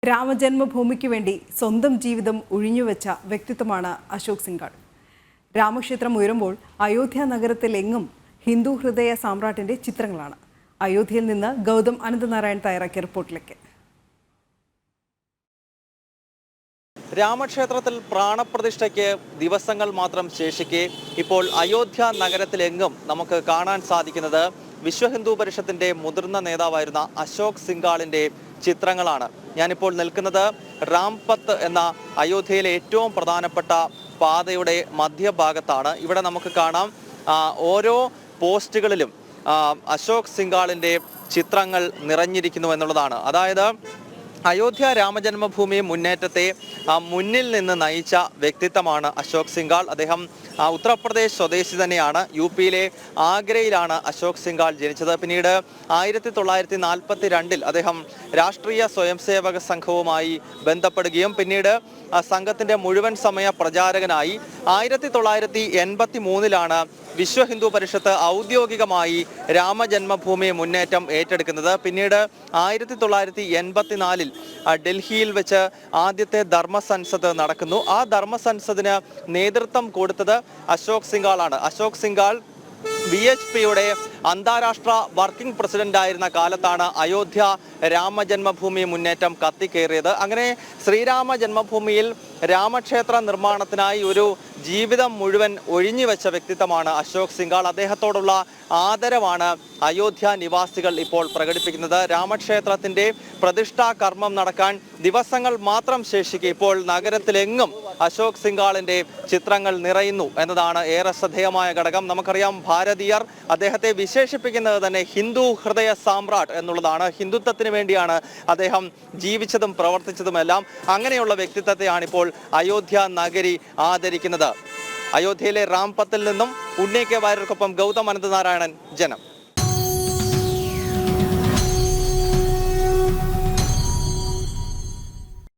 രാമജന്മഭൂമിക്ക് വേണ്ടി സ്വന്തം ജീവിതം ഒഴിഞ്ഞുവെച്ച വ്യക്തിത്വമാണ് അശോക് സിംഗാൾ. രാമക്ഷേത്രം ഉയരുമ്പോൾ അയോധ്യ നഗരത്തിലെങ്ങും ഹിന്ദു ഹൃദയ സാമ്രാട്ടിന്റെ ചിത്രങ്ങളാണ്. അയോധ്യയിൽ നിന്ന് ഗൗതം അനന്തനാരായൺ തയ്യാറാക്കിയ റിപ്പോർട്ടിലേക്ക്. രാമക്ഷേത്രത്തിൽ പ്രാണപ്രതിഷ്ഠയ്ക്ക് ദിവസങ്ങൾ മാത്രം ശേഷിക്കെ ഇപ്പോൾ അയോധ്യ നഗരത്തിലെങ്ങും നമുക്ക് കാണാൻ സാധിക്കുന്നത് വിശ്വ ഹിന്ദു പരിഷത്തിന്റെ മുതിർന്ന നേതാവായിരുന്ന അശോക് സിംഗാളിന്റെ ചിത്രങ്ങളാണ്. ഞാനിപ്പോൾ നിൽക്കുന്നത് റാംപത്ത് എന്ന അയോധ്യയിലെ ഏറ്റവും പ്രധാനപ്പെട്ട പാതയുടെ മധ്യഭാഗത്താണ്. ഇവിടെ നമുക്ക് കാണാം ഓരോ പോസ്റ്റുകളിലും അശോക് സിംഗാളിന്റെ ചിത്രങ്ങൾ നിറഞ്ഞിരിക്കുന്നു എന്നുള്ളതാണ്. അതായത് അയോധ്യ രാമജന്മഭൂമി മുന്നേറ്റത്തെ മുന്നിൽ നിന്ന് നയിച്ച വ്യക്തിത്വമാണ് അശോക് സിംഗാൾ. അദ്ദേഹം ഉത്തർപ്രദേശ് സ്വദേശി തന്നെയാണ്. യുപിയിലെ ആഗ്രയിലാണ് അശോക് സിംഗാൾ ജനിച്ചത്. പിന്നീട് 1942 അദ്ദേഹം രാഷ്ട്രീയ സ്വയംസേവക സംഘവുമായി ബന്ധപ്പെടുകയും പിന്നീട് സംഘത്തിന്റെ മുഴുവൻ സമയ പ്രചാരകനായി 1983 വിശ്വ ഹിന്ദു പരിഷത്ത് ഔദ്യോഗികമായി രാമജന്മഭൂമി മുന്നേറ്റം ഏറ്റെടുക്കുന്നത്. പിന്നീട് 1984 ഡൽഹിയിൽ വെച്ച് ആദ്യത്തെ ധർമ്മസൻസദ് നടക്കുന്നു. ആ ധർമ്മസൻസദിന് നേതൃത്വം കൊടുത്തത് അശോക് സിംഗാളാണ്. അശോക് സിംഗാൾ VHPയുടെ അന്താരാഷ്ട്ര വർക്കിംഗ് പ്രസിഡന്റ് ആയിരുന്ന കാലത്താണ് അയോധ്യ രാമജന്മഭൂമി മുന്നേറ്റം കത്തിക്കേറിയത്. അങ്ങനെ ശ്രീരാമ ജന്മഭൂമിയിൽ രാമക്ഷേത്ര നിർമ്മാണത്തിനായി ഒരു ജീവിതം മുഴുവൻ ഒഴിഞ്ഞുവെച്ച വ്യക്തിത്വമാണ് അശോക് സിംഗാൾ. അദ്ദേഹത്തോടുള്ള ആദരവാണ് അയോധ്യ നിവാസികൾ ഇപ്പോൾ പ്രകടിപ്പിക്കുന്നത്. രാമക്ഷേത്രത്തിന്റെ പ്രതിഷ്ഠാ കർമ്മം നടക്കാൻ ദിവസങ്ങൾ മാത്രം ശേഷിക്കെ ഇപ്പോൾ നഗരത്തിലെങ്ങും അശോക് സിംഗാളിന്റെ ചിത്രങ്ങൾ നിറയുന്നു എന്നതാണ് ഏറെ ശ്രദ്ധേയമായ ഘടകം. നമുക്കറിയാം, ഭാരതീയർ അദ്ദേഹത്തെ വിശേഷിപ്പിക്കുന്നത് തന്നെ ഹിന്ദു ഹൃദയ സാമ്രാട്ട് എന്നുള്ളതാണ്. ഹിന്ദുത്വത്തിന് വേണ്ടിയാണ് അദ്ദേഹം ജീവിച്ചതും പ്രവർത്തിച്ചതുമെല്ലാം. അങ്ങനെയുള്ള വ്യക്തിത്വത്തെയാണ് ഇപ്പോൾ അയോധ്യ നഗരി ആദരിക്കുന്നത്. അയോധ്യയിലെ റാംപത്തിൽ നിന്നും ഉണ്ണി കെ വാര്യർക്കൊപ്പം ഗൗതം അനന്തനാരായണൻ, ജനം.